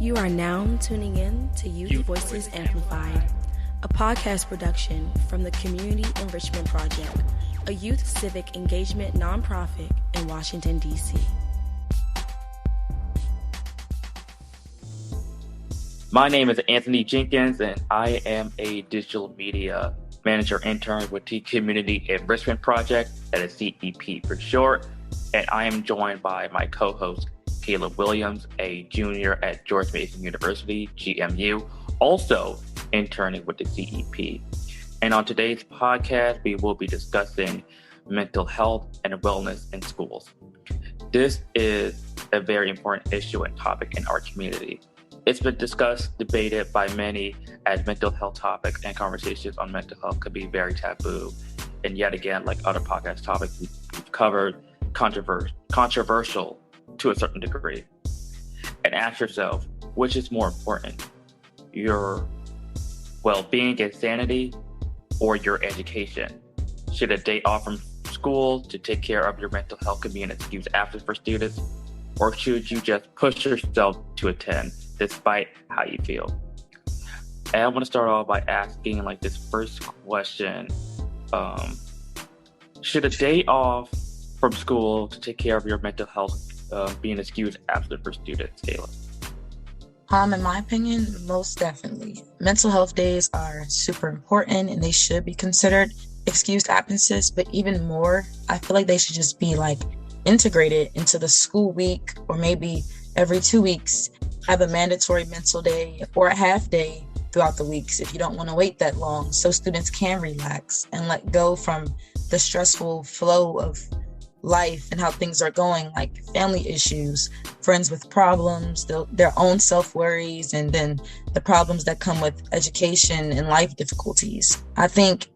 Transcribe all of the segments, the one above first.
You are now tuning in to Youth Voices Amplified, a podcast production from the Community Enrichment Project, a youth civic engagement nonprofit in Washington, D.C. My name is Anthony Jenkins, and I am a digital media manager intern with the Community Enrichment Project, that is CEP for short, and I am joined by my co-host, Caleb Williams, a junior at George Mason University, GMU, also interning with the CEP. And on today's podcast, we will be discussing mental health and wellness in schools. This is a very important issue and topic in our community. It's been discussed, debated by many as mental health topics, and conversations on mental health could be very taboo. And yet again, like other podcast topics we've covered, controversial to a certain degree. And ask yourself, which is more important, your well-being and sanity or your education? Should a day off from school to take care of your mental health be an excuse after for students, or should you just push yourself to attend despite how you feel? And I want to start off by asking this first question. Should a day off from school to take care of your mental health be an excuse after for students, Kayla? In my opinion, most definitely. Mental health days are super important and they should be considered excused absences, but even more, I feel like they should just be integrated into the school week, or maybe every 2 weeks have a mandatory mental day or a half day throughout the weeks if you don't want to wait that long, so students can relax and let go from the stressful flow of life and how things are going, like family issues, friends with problems, their own self-worries, and then the problems that come with education and life difficulties. I think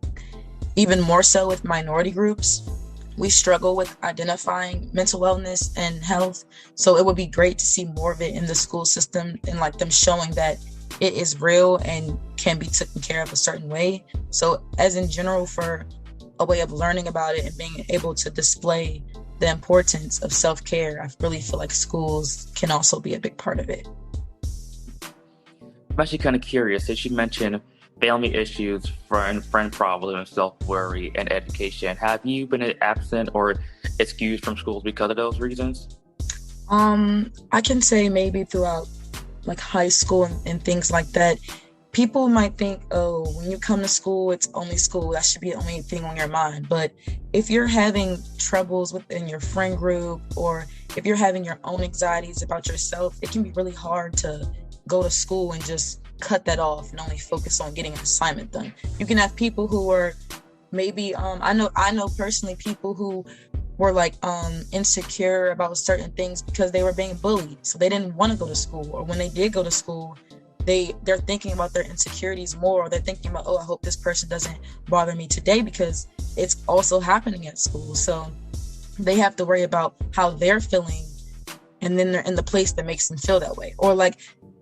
even more so with minority groups, we struggle with identifying mental wellness and health. So it would be great to see more of it in the school system and them showing that it is real and can be taken care of a certain way. So as in general, for a way of learning about it and being able to display the importance of self-care, I really feel like schools can also be a big part of it. I'm actually kind of curious, as you mentioned family issues, friend problems, self-worry, and education. Have you been absent or excused from schools because of those reasons? I can say maybe throughout high school and things like that. People might think, oh, when you come to school, it's only school. That should be the only thing on your mind. But if you're having troubles within your friend group, or if you're having your own anxieties about yourself, it can be really hard to go to school and just cut that off and only focus on getting an assignment done. You can have people who are maybe, I know personally people who were insecure about certain things because they were being bullied. So they didn't want to go to school, or when they did go to school, they're thinking about their insecurities more, or they're thinking about, I hope this person doesn't bother me today, because it's also happening at school. So they have to worry about how they're feeling, and then they're in the place that makes them feel that way. Or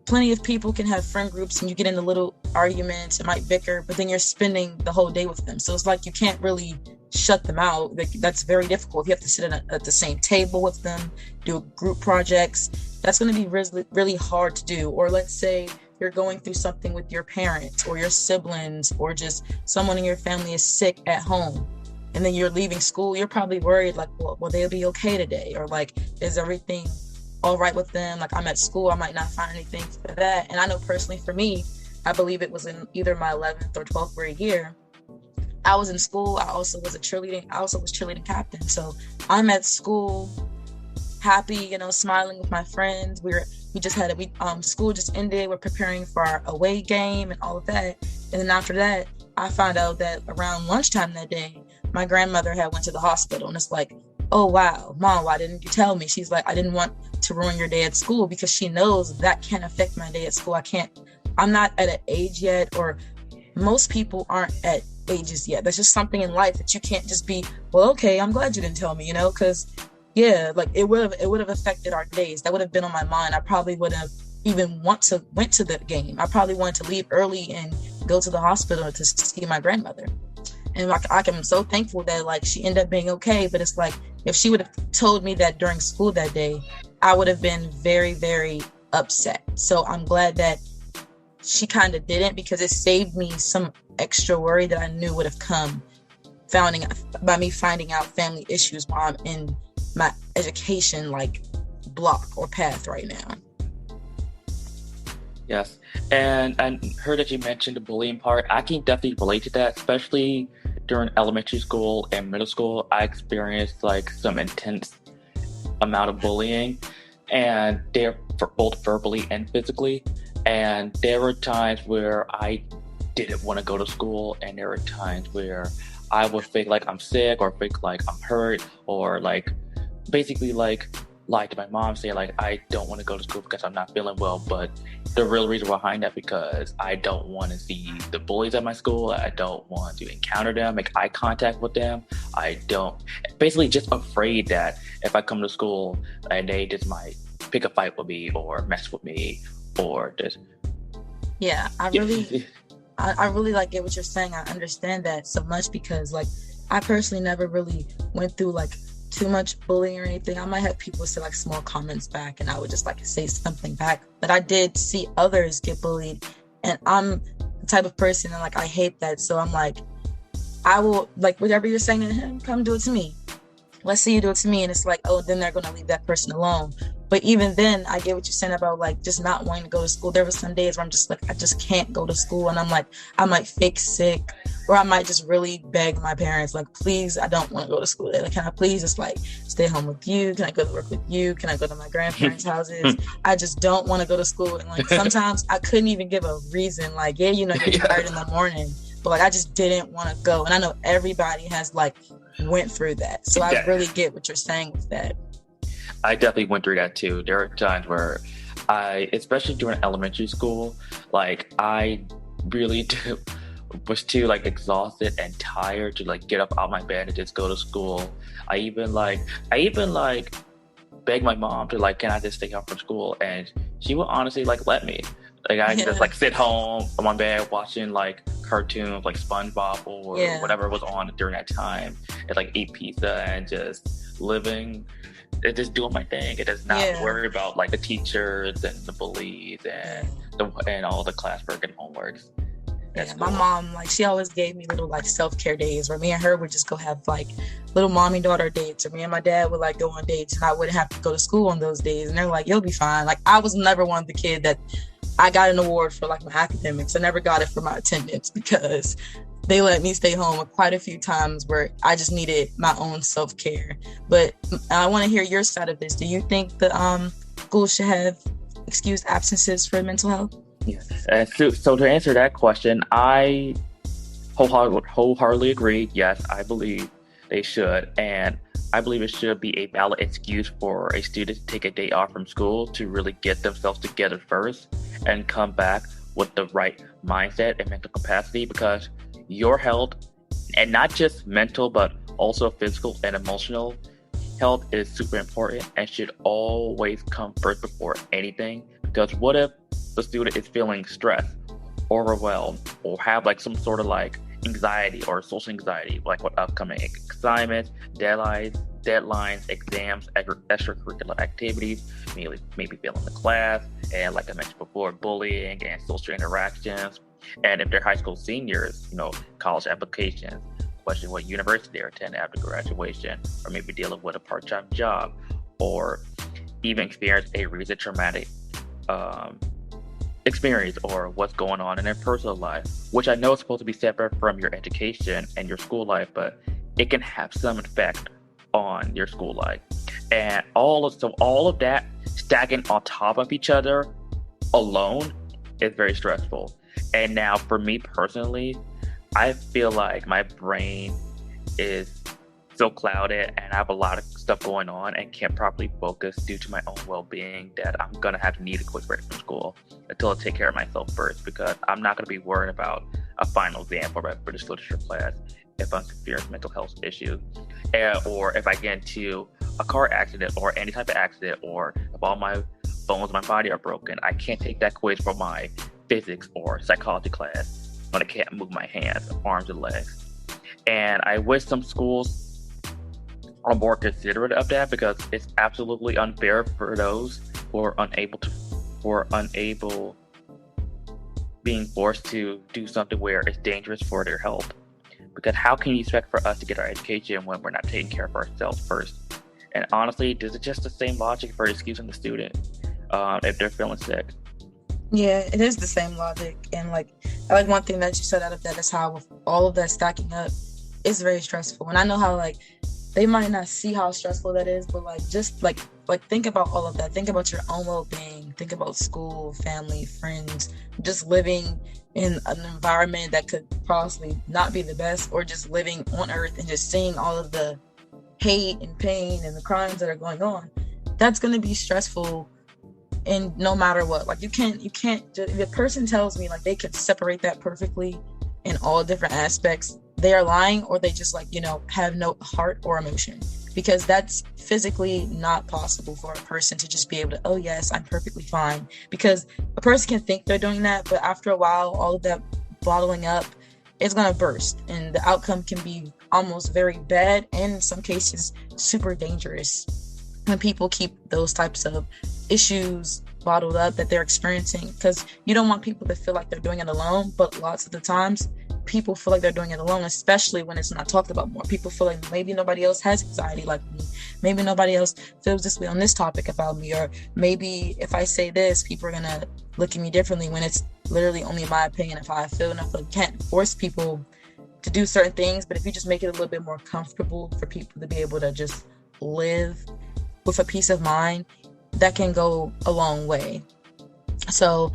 plenty of people can have friend groups and you get into little arguments and might bicker, but then you're spending the whole day with them. So it's you can't really shut them out. That's very difficult. If you have to sit at the same table with them, do group projects, that's going to be really hard to do. Or let's say you're going through something with your parents or your siblings, or just someone in your family is sick at home, and then you're leaving school, you're probably worried will they be okay today? Or is everything all right with them? I'm at school, I might not find anything for that. And I know personally for me, I believe it was in either my 11th or 12th grade year, I was in school. I also was cheerleading captain. So I'm at school, happy, smiling with my friends. School just ended. We're preparing for our away game and all of that. And then after that, I found out that around lunchtime that day, my grandmother had went to the hospital. And it's oh, wow, Mom, why didn't you tell me? She's I didn't want to ruin your day at school, because she knows that can affect my day at school. I'm not at an age yet, or most people aren't at ages yet. There's just something in life that you can't just be, well, okay, I'm glad you didn't tell me, because it would have affected our days. That would have been on my mind. I probably would have even went to the game. I probably wanted to leave early and go to the hospital to see my grandmother. And I'm so thankful that she ended up being okay. But it's if she would have told me that during school that day, I would have been very, very upset. So I'm glad that she kind of didn't, because it saved me some extra worry that I knew would have come by me finding out family issues while I'm in my education like block or path right now. Yes, and I heard that you mentioned the bullying part. I can definitely relate to that, especially during elementary school and middle school. I experienced like some intense amount of bullying, and they're both verbally and physically. And there were times where I didn't want to go to school, and there were times where I would fake like I'm sick or fake like I'm hurt, or like basically like lie to my mom, say like I don't want to go to school because I'm not feeling well. But the real reason behind that, because I don't want to see the bullies at my school. I don't want to encounter them, make eye contact with them. I don't, basically just afraid that if I come to school and they just might pick a fight with me or mess with me or just. Yeah, I really like get what you're saying. I understand that so much, because like I personally never really went through like too much bullying or anything. I might have people say like small comments back, and I would just like say something back. But I did see others get bullied, and I'm the type of person that like I hate that. So I'm like, I will like whatever you're saying to him, come do it to me. Let's see you do it to me. And it's like, oh, then they're gonna leave that person alone. But even then, I get what you're saying about like just not wanting to go to school. There were some days where I'm just like, I just can't go to school, and I'm like, I might fake sick, or I might just really beg my parents, like, please, I don't want to go to school. Like, can I please just like stay home with you? Can I go to work with you? Can I go to my grandparents' houses? I just don't want to go to school. And like sometimes I couldn't even give a reason. Like, yeah, you know, you're tired in the morning, but like I just didn't want to go. And I know everybody has like went through that, so I really get what you're saying with that. I definitely went through that too. There are times where especially during elementary school, like I really was too like exhausted and tired to like get up out of my bed and just go to school. I even begged my mom to like, can I just stay home from school? And she would honestly like let me. Like I just like sit home on my bed watching like cartoons like SpongeBob or whatever was on during that time, and like eat pizza and just living. Just doing my thing. It does not worry about like the teachers and the bullies and all the classwork and homeworks. Yeah, my mom, like, she always gave me little like self-care days where me and her would just go have like little mommy daughter dates, or me and my dad would like go on dates, and I wouldn't have to go to school on those days. And they're like, you'll be fine. Like, I was never one of the kid that I got an award for like my academics. I never got it for my attendance, because they let me stay home quite a few times where I just needed my own self-care. But I want to hear your side of this. Do you think the schools should have excused absences for mental health? Yes. So to answer that question, I wholeheartedly agree. Yes, I believe they should. And I believe it should be a valid excuse for a student to take a day off from school to really get themselves together first and come back with the right mindset and mental capacity, because your health, and not just mental, but also physical and emotional health, is super important and should always come first before anything. Because what if the student is feeling stressed, overwhelmed, or have like some sort of like anxiety or social anxiety, like with upcoming assignments, deadlines, exams, extracurricular activities, maybe failing the class, and like I mentioned before, bullying and social interactions. And if they're high school seniors, you know, college applications, question what university they're attending after graduation, or maybe dealing with a part-time job, or even experience a recent traumatic experience, or what's going on in their personal life, which I know is supposed to be separate from your education and your school life, but it can have some effect on your school life. And all of that stacking on top of each other alone is very stressful. And now for me personally, I feel like my brain is so clouded and I have a lot of stuff going on and can't properly focus due to my own well-being, that I'm going to need a quick break from school until I take care of myself first, because I'm not going to be worried about a final exam for my British literature class if I'm experiencing mental health issues, or if I get into a car accident or any type of accident, or if all my bones in my body are broken. I can't take that quiz for my physics or psychology class when I can't move my hands, arms, and legs. And I wish some schools are more considerate of that, because it's absolutely unfair for those who are unable to or unable, being forced to do something where it's dangerous for their health. Because how can you expect for us to get our education when we're not taking care of ourselves first? And honestly, this is just the same logic for excusing the student if they're feeling sick. Yeah, it is the same logic. And I like one thing that you said out of that is how with all of that stacking up, it's very stressful. And I know how they might not see how stressful that is, but just think about all of that. Think about your own well-being. Think about school, family, friends, just living in an environment that could possibly not be the best, or just living on earth and just seeing all of the hate and pain and the crimes that are going on. That's going to be stressful. And no matter what, you can't if a person tells me they could separate that perfectly in all different aspects, they are lying, or they just have no heart or emotion, because that's physically not possible for a person to just be able to, oh yes, I'm perfectly fine. Because a person can think they're doing that, but after a while, all of that bottling up, it's going to burst, and the outcome can be almost very bad, and in some cases super dangerous, when people keep those types of issues bottled up that they're experiencing. Because you don't want people to feel like they're doing it alone, but lots of the times people feel like they're doing it alone, especially when it's not talked about more. People feel like maybe nobody else has anxiety like me, maybe nobody else feels this way on this topic about me, or maybe if I say this, people are gonna look at me differently, when it's literally only my opinion of how I feel. And I feel like you can't force people to do certain things, but if you just make it a little bit more comfortable for people to be able to just live with a peace of mind, that can go a long way. So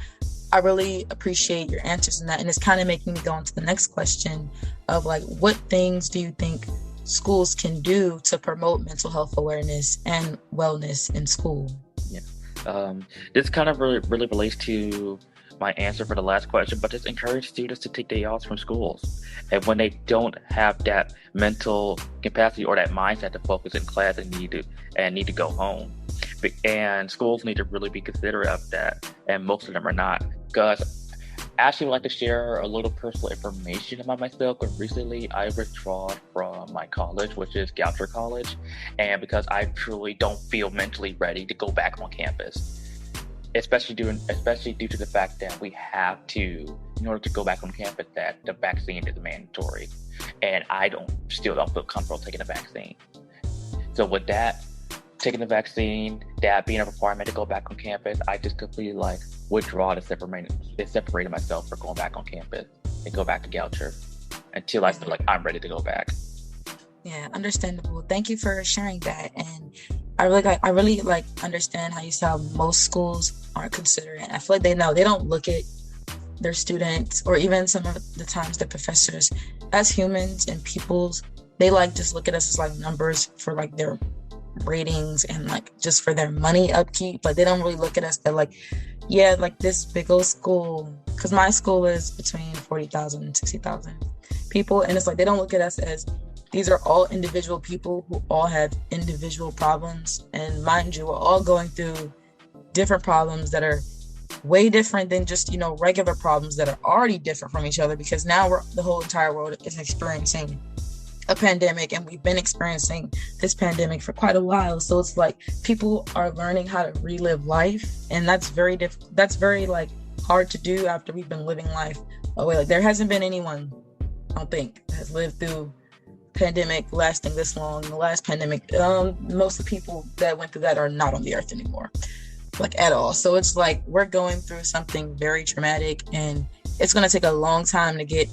I really appreciate your answers in that, and it's kind of making me go on to the next question of what things do you think schools can do to promote mental health awareness and wellness in school? Yeah, this kind of really relates to my answer for the last question, but just encourage students to take day offs from schools. And when they don't have that mental capacity or that mindset to focus in class and need to go home. And schools need to really be considerate of that, and most of them are not. Because I actually would like to share a little personal information about myself. Because recently I withdrew from my college, which is Goucher College, and because I truly don't feel mentally ready to go back on campus. Especially due to the fact that we have to, in order to go back on campus, that the vaccine is mandatory, and I still don't feel comfortable taking the vaccine. So with that, taking the vaccine, that being a requirement to go back on campus, I just completely withdraw to separated myself from going back on campus and go back to Goucher until I feel like I'm ready to go back. Yeah, understandable. Thank you for sharing that. And I really understand how you said how most schools aren't considerate. I feel like they don't look at their students, or even some of the times their professors, as humans and peoples. They just look at us as numbers for their ratings and just for their money upkeep, but they don't really look at us that this big old school, because my school is between 40,000 and 60,000 people, and it's they don't look at us as these are all individual people who all have individual problems. And mind you, we're all going through different problems that are way different than just regular problems that are already different from each other, because now the whole entire world is experiencing a pandemic, and we've been experiencing this pandemic for quite a while. So it's people are learning how to relive life, and that's very difficult. That's very hard to do after we've been living life away. There hasn't been anyone, I don't think, that has lived through pandemic lasting this long. The last pandemic, most of the people that went through that are not on the earth anymore, at all. So it's we're going through something very traumatic, and it's going to take a long time to get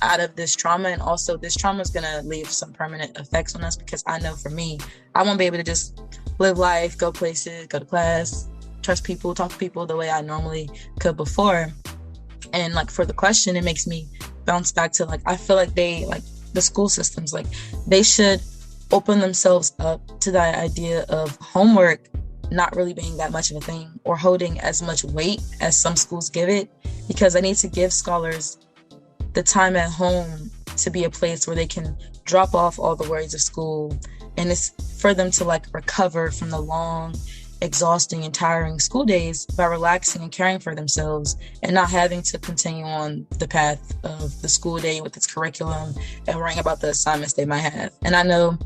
out of this trauma. And also this trauma is going to leave some permanent effects on us, because I know for me, I won't be able to just live life, go places, go to class, trust people, talk to people the way I normally could before. And for the question, it makes me bounce back to I feel like they the school systems, they should open themselves up to the idea of homework not really being that much of a thing, or holding as much weight as some schools give it, because they need to give scholars the time at home to be a place where they can drop off all the worries of school, and it's for them to recover from the long, exhausting and tiring school days by relaxing and caring for themselves, and not having to continue on the path of the school day with its curriculum and worrying about the assignments they might have. And I know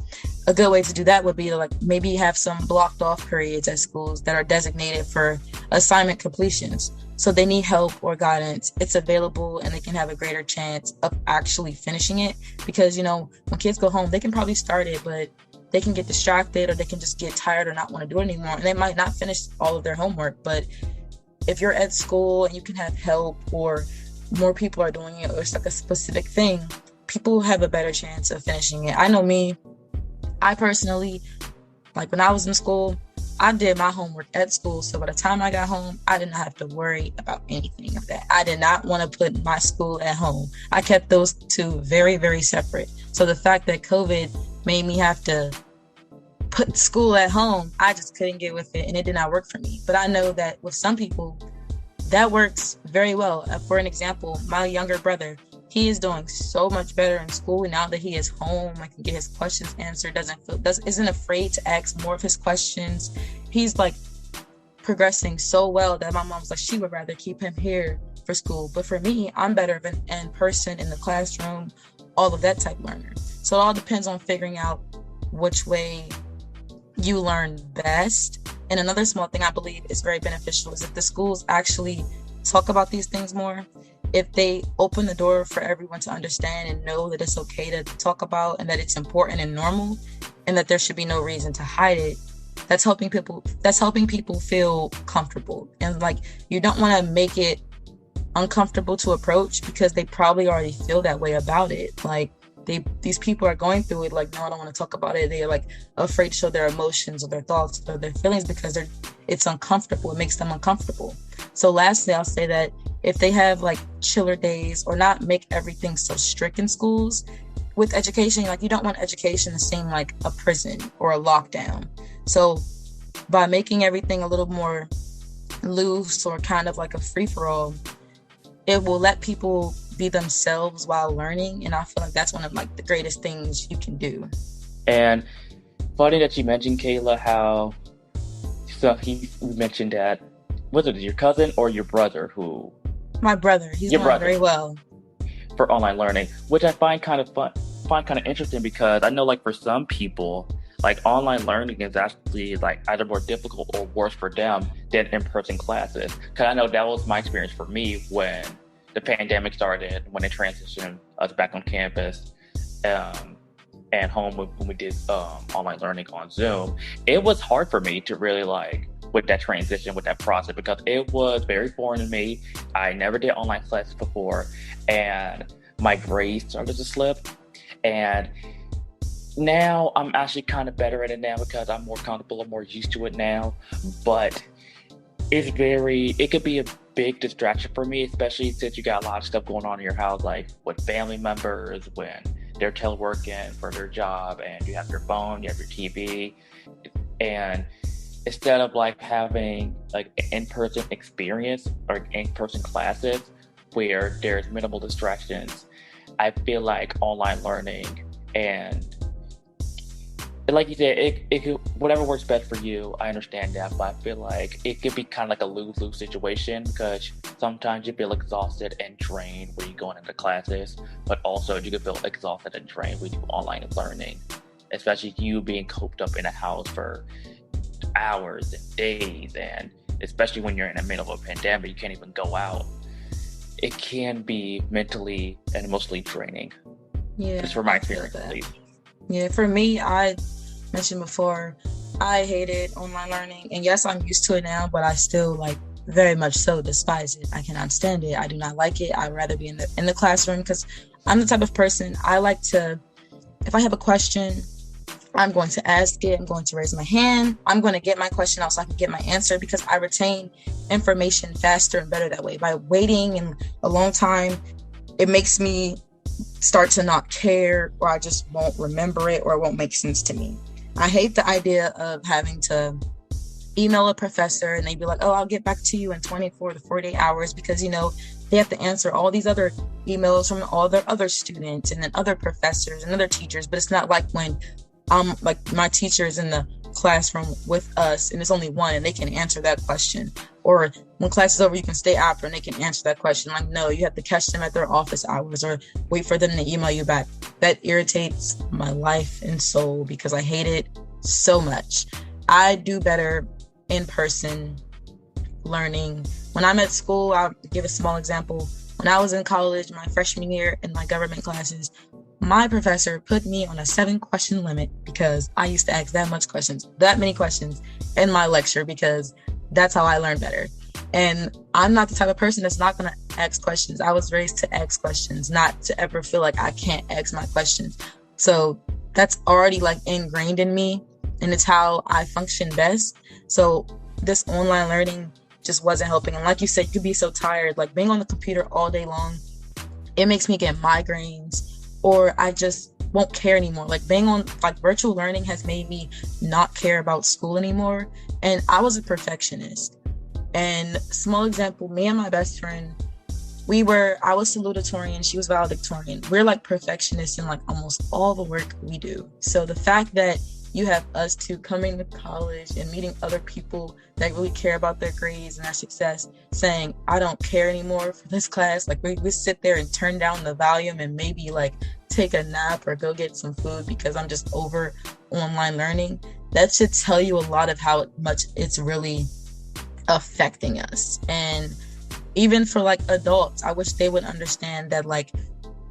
a good way to do that would be to like maybe have some blocked off periods at schools that are designated for assignment completions. So they need help or guidance, it's available, and they can have a greater chance of actually finishing it. Because, when kids go home, they can probably start it, but they can get distracted, or they can just get tired or not want to do it anymore. And they might not finish all of their homework. But if you're at school and you can have help, or more people are doing it, or it's like a specific thing, people have a better chance of finishing it. I know me, I personally, like when I was in school, I did my homework at school. So by the time I got home, I did not have to worry about anything of that. I did not want to put my school at home. I kept those two very, very separate. So the fact that COVID made me have to put school at home, I just couldn't get with it, and it did not work for me. But I know that with some people, that works very well. For an example, my younger brother, he is doing so much better in school now that he is home. I can get his questions answered, isn't afraid to ask more of his questions. He's like progressing so well that my mom's like, she would rather keep him here for school. But for me, I'm better in person, in the classroom, all of that type learner. So it all depends on figuring out which way you learn best. And another small thing I believe is very beneficial is if the schools actually talk about these things more. If they open the door for everyone to understand and know that it's okay to talk about, and that it's important and normal, and that there should be no reason to hide it, that's helping people feel comfortable. And like, you don't want to make it uncomfortable to approach, because they probably already feel that way about it. Like, these people are going through it, like, no, I don't want to talk about it. They're like afraid to show their emotions or their thoughts or their feelings because it's uncomfortable. It makes them uncomfortable. So lastly, I'll say that if they have like chiller days, or not make everything so strict in schools with education, like, you don't want education to seem like a prison or a lockdown. So by making everything a little more loose, or kind of like a free-for-all, it will let people be themselves while learning. And I feel like that's one of like the greatest things you can do. And funny that you mentioned, Kayla, how we mentioned that, was it your cousin or your brother who? My brother. He's doing very well for online learning, which I find kind of interesting, because I know, like, for some people, like, online learning is actually like either more difficult or worse for them than in-person classes. Because I know that was my experience for me when the pandemic started, when they transitioned us back on campus and home when we did online learning on Zoom. It was hard for me to really with that transition, with that process, because it was very foreign to me. I never did online classes before, and my grades started to slip. And now I'm actually kind of better at it now, because I'm more comfortable and more used to it now. But it could be a big distraction for me, especially since you got a lot of stuff going on in your house, like with family members, when they're teleworking for their job, and you have your phone, you have your TV, and instead of like having like an in-person experience or in-person classes where there's minimal distractions, I feel like online learning, and like you said, it could, whatever works best for you, I understand that, but I feel like it could be kind of like a lose-lose situation, because sometimes you feel exhausted and drained when you're going into classes, but also you could feel exhausted and drained when you do online learning, especially you being cooped up in a house for hours and days, and especially when you're in the middle of a pandemic, you can't even go out. It can be mentally and emotionally draining. Yeah, just from my experience at least. Yeah, for me, I mentioned before, I hated online learning, and yes, I'm used to it now, but I still very much so despise it. I cannot stand it. I do not like it. I'd rather be in the classroom, because I'm the type of person, I like to, if I have a question, I'm going to ask it. I'm going to raise my hand. I'm going to get my question out so I can get my answer, because I retain information faster and better that way. By waiting in a long time, it makes me start to not care, or I just won't remember it, or it won't make sense to me. I hate the idea of having to email a professor and they'd be like, oh, I'll get back to you in 24 to 48 hours, because, they have to answer all these other emails from all their other students and then other professors and other teachers. But it's not like when my teacher is in the classroom with us and it's only one and they can answer that question. Or when class is over, you can stay after and they can answer that question. Like, no, you have to catch them at their office hours or wait for them to email you back. That irritates my life and soul because I hate it so much. I do better in person learning. When I'm at school, I'll give a small example. When I was in college, my freshman year in my government classes, my professor put me on a 7-question limit because I used to ask that many questions in my lecture because that's how I learn better. And I'm not the type of person that's not going to ask questions. I was raised to ask questions, not to ever feel like I can't ask my questions. So that's already like ingrained in me, and it's how I function best. So this online learning just wasn't helping. And like you said, you could be so tired, like being on the computer all day long, it makes me get migraines, or I just won't care anymore. Like being on like virtual learning has made me not care about school anymore. And I was a perfectionist. And small example, me and my best friend, I was salutatorian, she was valedictorian. We're like perfectionists in like almost all the work we do. So the fact that you have us two coming to college and meeting other people that really care about their grades and their success, saying, I don't care anymore for this class. Like we sit there and turn down the volume and maybe like take a nap or go get some food because I'm just over online learning. That should tell you a lot of how much it's really affecting us. And even for like adults, I wish they would understand that like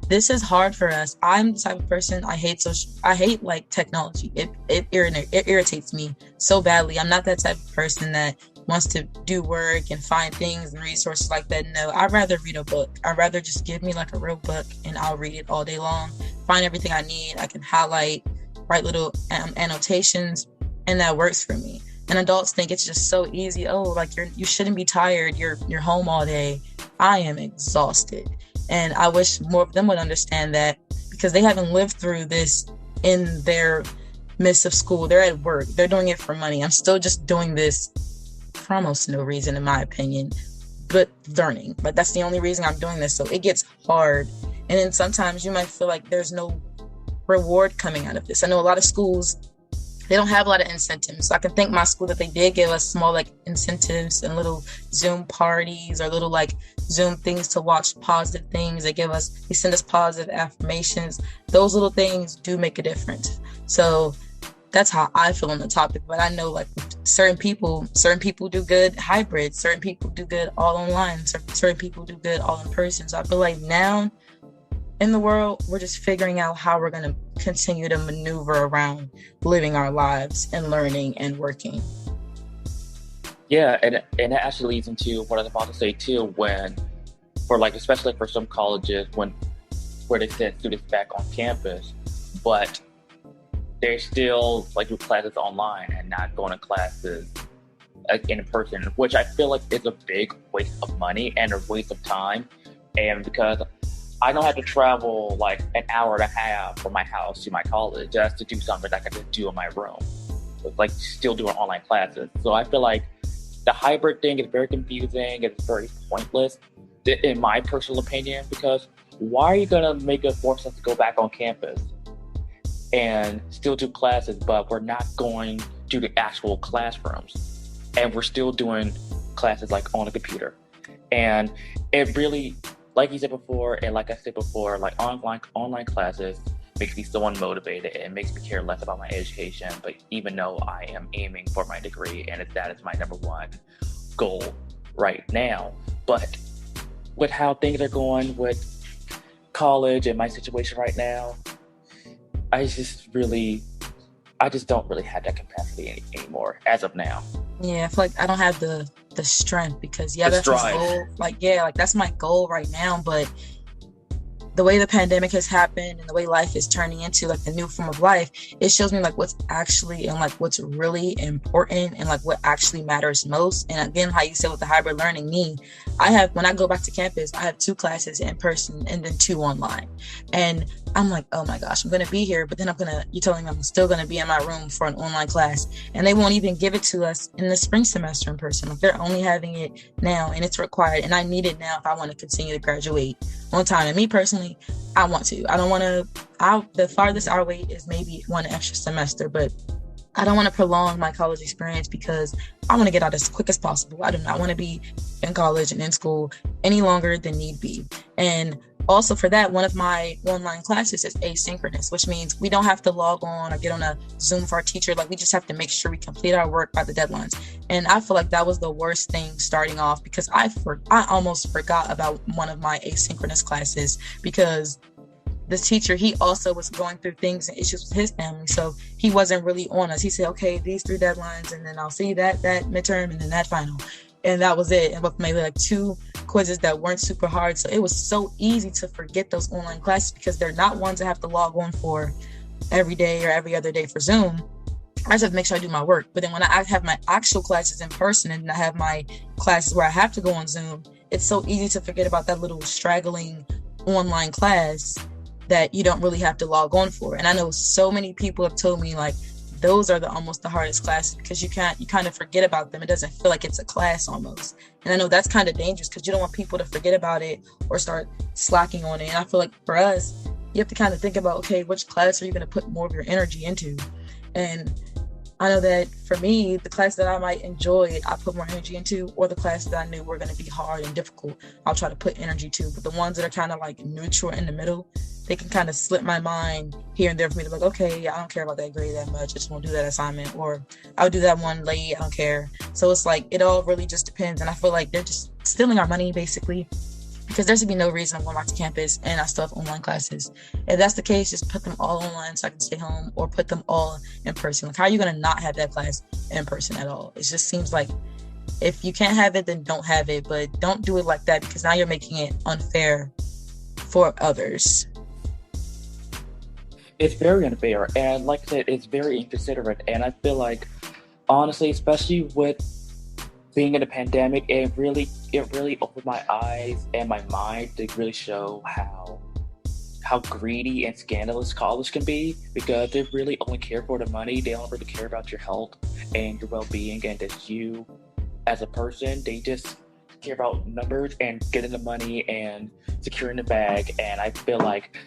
this is hard for us. I'm the type of person, I hate like technology. It irritates me so badly. I'm not that type of person that wants to do work and find things and resources like that. No, I'd rather read a book. I'd rather just give me like a real book and I'll read it all day long, find everything I need. I can highlight, write little annotations, and that works for me. And adults think it's just so easy. Oh, like you shouldn't be tired. You're home all day. I am exhausted. And I wish more of them would understand that because they haven't lived through this in their midst of school. They're at work. They're doing it for money. I'm still just doing this for almost no reason, in my opinion, but learning. But that's the only reason I'm doing this. So it gets hard. And then sometimes you might feel like there's no reward coming out of this. I know a lot of schools, they don't have a lot of incentives. So I can thank my school that they did give us small like incentives and little Zoom parties or little like Zoom things to watch positive things. They send us positive affirmations. Those little things do make a difference. So that's how I feel on the topic. But I know like certain people do good hybrid. Certain people do good all online. Certain people do good all in person. So I feel like now in the world, we're just figuring out how we're going to continue to maneuver around living our lives and learning and working. Yeah, and that actually leads into what I was about to say too, especially for some colleges where they send students back on campus, but they still like do classes online and not going to classes in person, which I feel like is a big waste of money and a waste of time. And because I don't have to travel like an hour and a half from my house to my college just to do something that I can do in my room. It's like still doing online classes. So I feel like the hybrid thing is very confusing. It's very pointless, in my personal opinion, because why are you going to force us to go back on campus and still do classes, but we're not going to the actual classrooms and we're still doing classes like on a computer? And it really, like you said before, and like I said before, like online classes makes me so unmotivated. It makes me care less about my education. But even though I am aiming for my degree and that is my number one goal right now, but with how things are going with college and my situation right now, I just don't really have that capacity anymore as of now. Yeah, I feel like I don't have the strength because that's my goal. Like that's my goal right now. But the way the pandemic has happened and the way life is turning into like the new form of life, it shows me like what's actually and like what's really important and like what actually matters most. And again, how you said with the hybrid learning, when I go back to campus, I have 2 classes in person and then 2 online. And I'm like, oh my gosh, I'm going to be here, but then you're telling me I'm still going to be in my room for an online class, and they won't even give it to us in the spring semester in person. Like they're only having it now, and it's required, and I need it now if I want to continue to graduate on time. And me personally, I want to. I don't want to. The farthest our wait is maybe one extra semester, but I don't want to prolong my college experience because I want to get out as quick as possible. I do not want to be in college and in school any longer than need be. And also for that, one of my online classes is asynchronous, which means we don't have to log on or get on a Zoom for our teacher. Like, we just have to make sure we complete our work by the deadlines. And I feel like that was the worst thing starting off, because I almost forgot about one of my asynchronous classes, because this teacher, he also was going through things and issues with his family, so he wasn't really on us. He said, okay, these 3 deadlines, and then I'll see that midterm, and then that final, and that was it. And with maybe like 2 quizzes that weren't super hard, so it was so easy to forget those online classes, because they're not ones I have to log on for every day or every other day for Zoom. I just have to make sure I do my work. But then when I have my actual classes in person, and I have my classes where I have to go on Zoom, it's so easy to forget about that little straggling online class that you don't really have to log on for. And I know so many people have told me, like, those are almost the hardest classes, because you kind of forget about them. It doesn't feel like it's a class almost. And I know that's kind of dangerous, because you don't want people to forget about it or start slacking on it. And I feel like for us, you have to kind of think about, okay, which class are you going to put more of your energy into? And I know that for me, the class that I might enjoy, I put more energy into, or the classes that I knew were going to be hard and difficult, I'll try to put energy to. But the ones that are kind of like neutral in the middle, they can kind of slip my mind here and there for me to be like, okay, I don't care about that grade that much, I just won't do that assignment, or I'll do that one late, I don't care. So it's like, it all really just depends. And I feel like they're just stealing our money, basically, because there should be no reason I'm going back to campus and I still have online classes. If that's the case, just put them all online so I can stay home, or put them all in person. Like, how are you going to not have that class in person at all? It just seems like if you can't have it, then don't have it, but don't do it like that, because now you're making it unfair for others. It's very unfair, and like I said, it's very inconsiderate. And I feel like, honestly, especially with being in a pandemic, it really opened my eyes and my mind to really show how greedy and scandalous college can be, because they really only care for the money. They don't really care about your health and your well-being and just you as a person. They just care about numbers and getting the money and securing the bag. And I feel like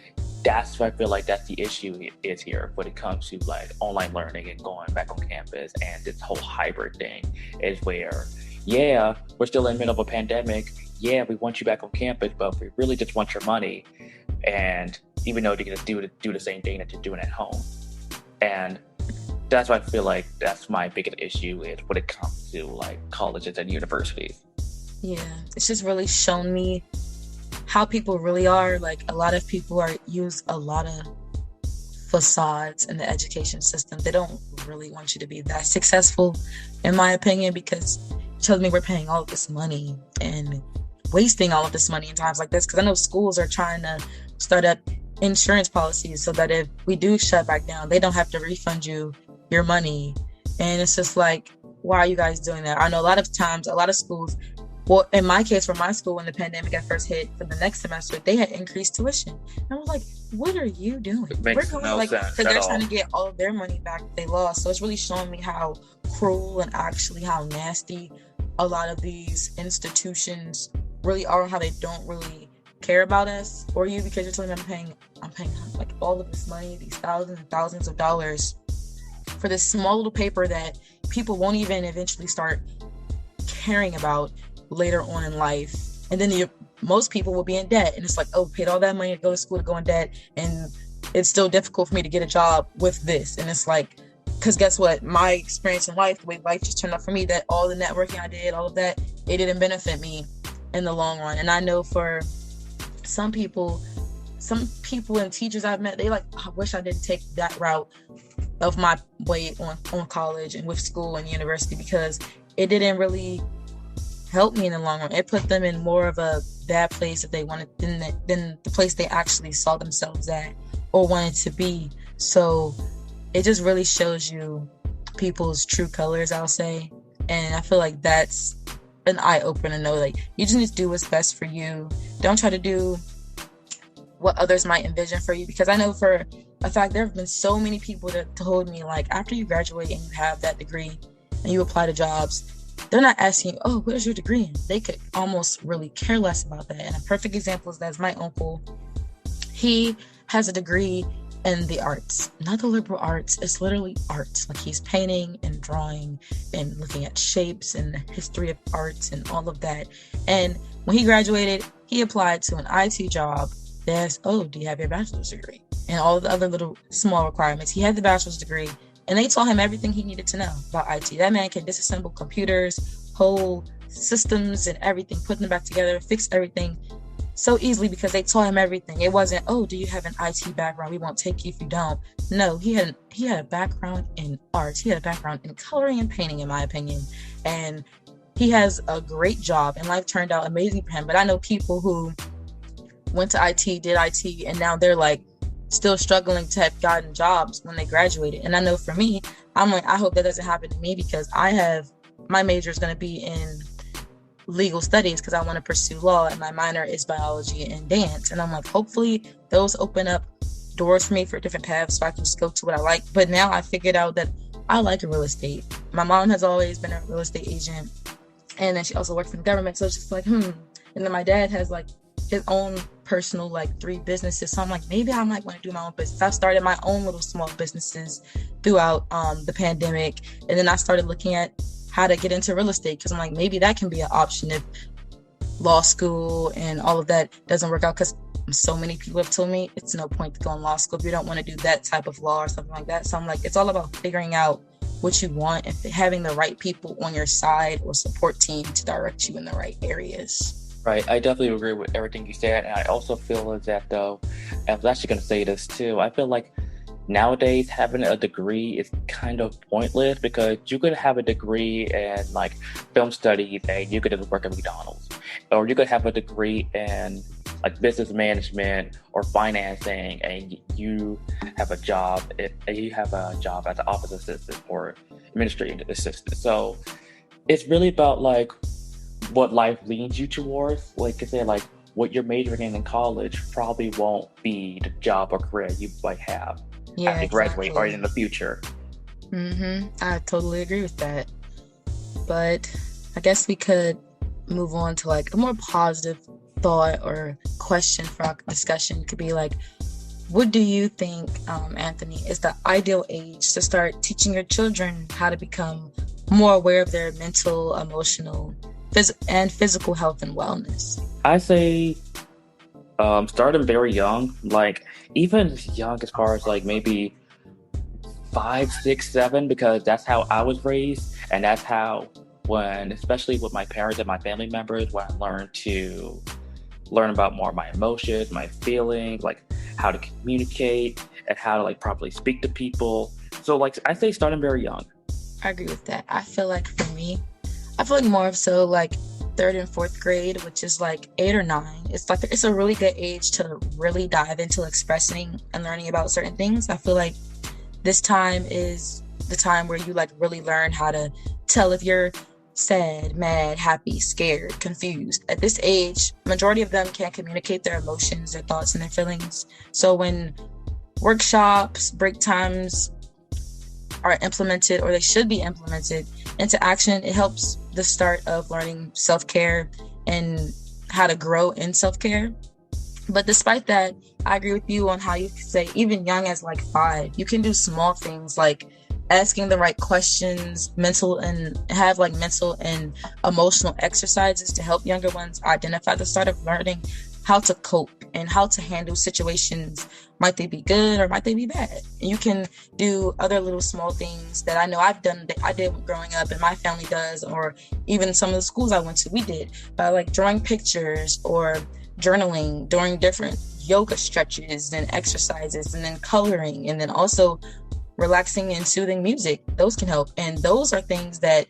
that's the issue is here when it comes to like online learning and going back on campus. And this whole hybrid thing is where, yeah, we're still in the middle of a pandemic. Yeah, we want you back on campus, but we really just want your money. And even though they're going to do the same thing that you're doing at home. And that's why I feel like that's my biggest issue is when it comes to like colleges and universities. Yeah, it's just really shown me how people really are. Like, a lot of people use a lot of facades in the education system. They don't really want you to be that successful, in my opinion, because it tells me we're paying all of this money and wasting all of this money in times like this. Because I know schools are trying to start up insurance policies so that if we do shut back down, they don't have to refund you your money. And it's just like, why are you guys doing that? I know a lot of times, a lot of schools, well, in my case, for my school, when the pandemic at first hit for the next semester, they had increased tuition. And I was like, what are you doing? We're going no sense because they're trying to get all of their money back that they lost. So it's really showing me how cruel and actually how nasty a lot of these institutions really are, and how they don't really care about us or you, because you're telling me I'm paying like all of this money, these thousands and thousands of dollars for this small little paper that people won't even eventually start caring about later on in life. And then most people will be in debt, and it's like, oh, paid all that money to go to school to go in debt, and it's still difficult for me to get a job with this. And it's like, because guess what, my experience in life, the way life just turned out for me, that all the networking I did, all of that, it didn't benefit me in the long run. And I know for some people and teachers I've met, they like, I wish I didn't take that route of my way on college and with school and university, because it didn't really help me in the long run. It put them in more of a bad place that they wanted than the place they actually saw themselves at or wanted to be. So it just really shows you people's true colors, I'll say. And I feel like that's an eye-opener to know, like, you just need to do what's best for you. Don't try to do what others might envision for you, because I know for a fact there have been so many people that told me, like, after you graduate and you have that degree and you apply to jobs, they're not asking, oh, what is your degree in? They could almost really care less about that. And a perfect example is that's my uncle. He has a degree and the arts, not the liberal arts. It's literally art. Like he's painting and drawing and looking at shapes and the history of arts and all of that. And when he graduated, he applied to an IT job. They asked, oh, do you have your bachelor's degree? And all the other little small requirements. He had the bachelor's degree, and they taught him everything he needed to know about IT. That man can disassemble computers, whole systems and everything, put them back together, fix everything so easily because they taught him everything. It wasn't, oh, do you have an IT background? We won't take you if you don't. No, he had a background in art. He had a background in coloring and painting, in my opinion. And he has a great job, and life turned out amazing for him. But I know people who went to IT, did IT, and now they're like still struggling to have gotten jobs when they graduated. And I know for me, I'm like, I hope that doesn't happen to me, because my major is going to be in legal studies because I want to pursue law, and my minor is biology and dance. And I'm like, hopefully those open up doors for me for different paths so I can just go to what I like. But now I figured out that I like real estate. My mom has always been a real estate agent, and then she also worked for the government. So it's just like, And then my dad has like his own personal 3 businesses. So I'm like, maybe I might want to do my own business. I've started my own little small businesses throughout the pandemic. And then I started looking at how to get into real estate, because I'm like, maybe that can be an option if law school and all of that doesn't work out, because so many people have told me it's no point to go in law school if you don't want to do that type of law or something like that. So I'm like, it's all about figuring out what you want and having the right people on your side or support team to direct you in the right areas. Right. I definitely agree with everything you said. And I also feel as that, though, I was actually going to say this too. I feel like nowadays having a degree is kind of pointless, because you could have a degree in film studies and you could just work at McDonald's, or you could have a degree in business management or financing and you have a job as an office assistant or administrative assistant. So it's really about what life leads you towards. Like I said, what you're majoring in college probably won't be the job or career you might have after you graduate or in the future. I totally agree with that. But I guess we could move on to a more positive thought or question for our discussion. Could be what do you think, Anthony, is the ideal age to start teaching your children how to become more aware of their mental, emotional, and physical health and wellness? I say start them very young, even young as far as maybe 5, 6, 7, because that's how I was raised, and that's how especially with my parents and my family members, when I learn about more of my emotions, my feelings, how to communicate and how to properly speak to people. So I say start them very young. I agree with that. I feel for me, more of so 3rd and 4th grade, which is 8 or 9. It's a really good age to really dive into expressing and learning about certain things. I feel this time is the time where you really learn how to tell if you're sad, mad, happy, scared, confused. At this age, majority of them can't communicate their emotions, their thoughts, and their feelings. So when workshops, break times are implemented, or they should be implemented into action, it helps the start of learning self-care and how to grow in self-care. But despite that, I agree with you on how you say even young as 5, you can do small things like asking the right questions, mental and emotional exercises to help younger ones identify the start of learning how to cope and how to handle situations. Might they be good or might they be bad? And you can do other little small things that I know I did growing up, and my family does, or even some of the schools I went to, we did, by drawing pictures or journaling during different yoga stretches and exercises, and then coloring, and then also relaxing and soothing music. Those can help, and those are things that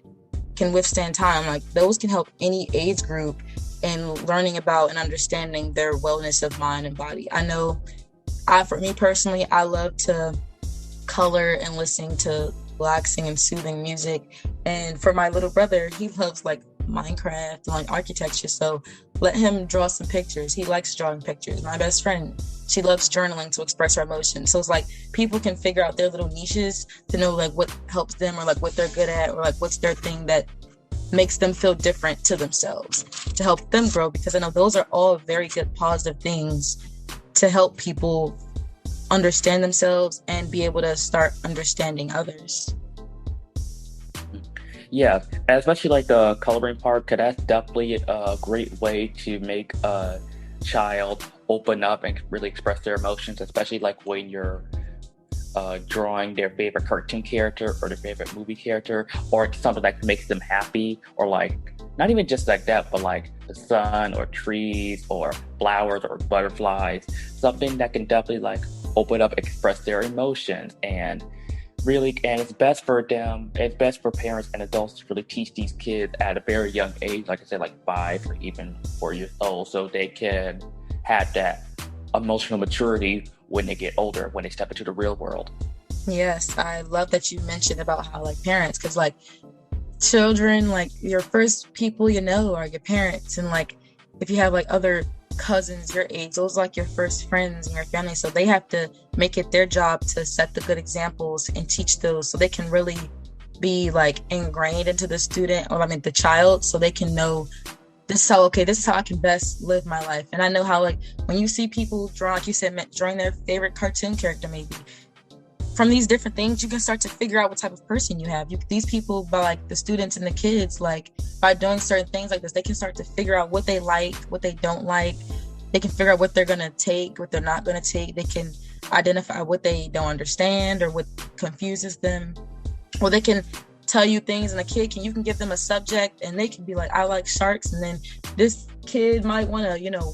can withstand time. Those can help any age group in learning about and understanding their wellness of mind and body. I know for me personally, I love to color and listen to relaxing and soothing music. And for my little brother, he loves Minecraft and architecture. So let him draw some pictures. He likes drawing pictures. My best friend, she loves journaling to express her emotions. So it's people can figure out their little niches to know what helps them, or what they're good at, or what's their thing that makes them feel different to themselves, to help them grow. Because I know those are all very good positive things to help people understand themselves and be able to start understanding others. Yeah, and especially like the coloring part, because that's definitely a great way to make a child open up and really express their emotions, especially like when you're drawing their favorite cartoon character or their favorite movie character, or something that makes them happy, or like not even just like that, but like the sun or trees or flowers or butterflies, something that can definitely like open up, express their emotions, and really, and it's best for parents and adults to really teach these kids at a very young age, like I said, like 5 or even 4 years old, so they can have that emotional maturity when they get older, when they step into the real world. Yes, I love that you mentioned about how like parents, because like children, like your first people you know are your parents, and like if you have like other cousins your age, those are like your first friends in your family, so they have to make it their job to set the good examples and teach those, so they can really be like ingrained into the student, or I mean the child, so they can know this is how I can best live my life. And I know how like when you see people draw, like you said, drawing their favorite cartoon character, maybe from these different things, you can start to figure out what type of person you have. These people, by like the students and the kids, like by doing certain things like this, they can start to figure out what they like, what they don't like. They can figure out what they're going to take, what they're not going to take. They can identify what they don't understand or what confuses them. Or they can tell you things, and you can give them a subject and they can be like, I like sharks. And then this kid might want to,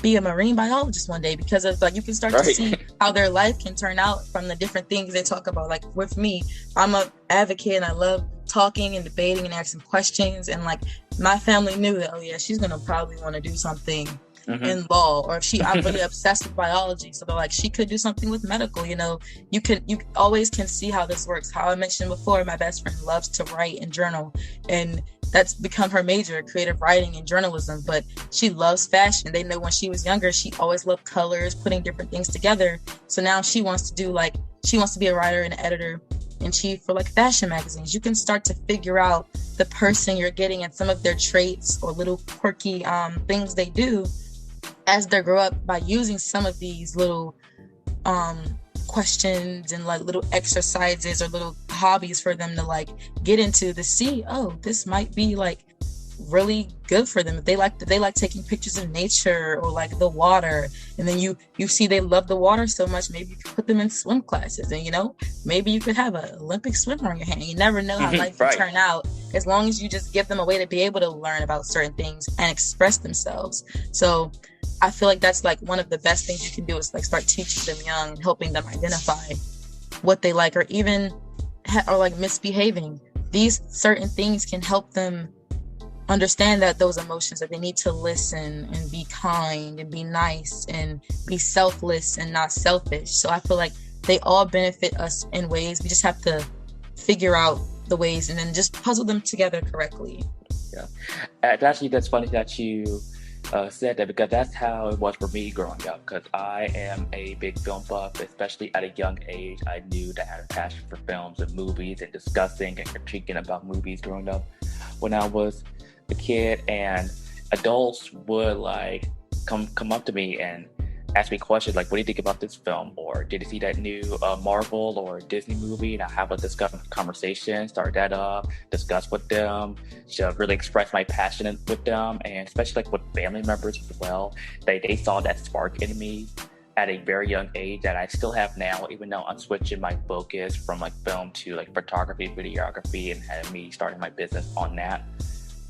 be a marine biologist one day, because of like you can start to see how their life can turn out from the different things they talk about. Like with me, I'm an advocate and I love talking and debating and asking questions, and like my family knew that, oh yeah, she's gonna probably want to do something in law, or I'm really obsessed with biology, so they're like, she could do something with medical. You always can see how this works. How I mentioned before, my best friend loves to write and journal, and that's become her major, creative writing and journalism. But she loves fashion. They know when she was younger, she always loved colors, putting different things together. So now she wants to be a writer and an editor in chief for like fashion magazines. You can start to figure out the person you're getting and some of their traits or little quirky things they do as they grow up, by using some of these little questions and like little exercises or little hobbies for them to like get into, to see, oh, this might be like really good for them. If they like taking pictures of nature or like the water, and then you see they love the water so much, maybe you could put them in swim classes, and maybe you could have an Olympic swimmer on your hand. You never know how life will turn out, as long as you just give them a way to be able to learn about certain things and express themselves. So I feel like that's like one of the best things you can do, is like start teaching them young and helping them identify what they like, or even or like misbehaving. These certain things can help them understand that those emotions, that they need to listen and be kind and be nice and be selfless and not selfish. So I feel like they all benefit us in ways. We just have to figure out the ways and then just puzzle them together correctly. Yeah, actually, that's funny that you said that, because that's how it was for me growing up, because I am a big film buff. Especially at a young age, I knew that I had a passion for films and movies and discussing and critiquing about movies growing up when I was a kid. And adults would like come up to me and ask me questions like, what do you think about this film? Or did you see that new Marvel or Disney movie? And I have a conversation, start that up, discuss with them, to really express my passion with them, and especially like with family members as well. They saw that spark in me at a very young age that I still have now, even though I'm switching my focus from like film to like photography, videography, and having me starting my business on that.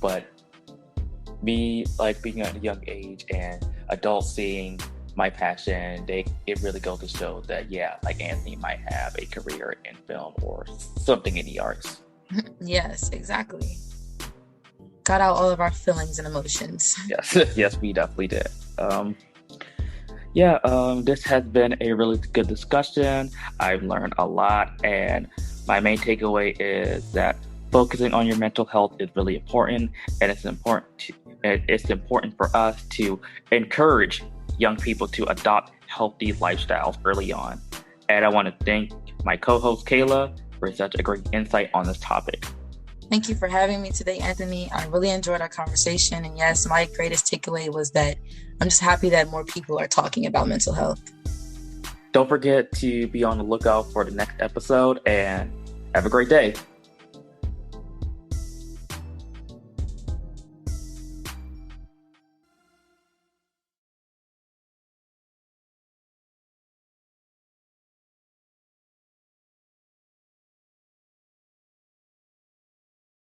But me like being at a young age and adults seeing my passion, it really goes to show that, yeah, like Anthony might have a career in film or something in the arts. Yes, exactly. Got out all of our feelings and emotions. Yes, we definitely did. This has been a really good discussion. I've learned a lot, and my main takeaway is that focusing on your mental health is really important, and it's important for us to encourage young people to adopt healthy lifestyles early on. And I want to thank my co-host Kayla for such a great insight on this topic. Thank you for having me today, Anthony. I really enjoyed our conversation. And yes, my greatest takeaway was that I'm just happy that more people are talking about mental health. Don't forget to be on the lookout for the next episode, and have a great day.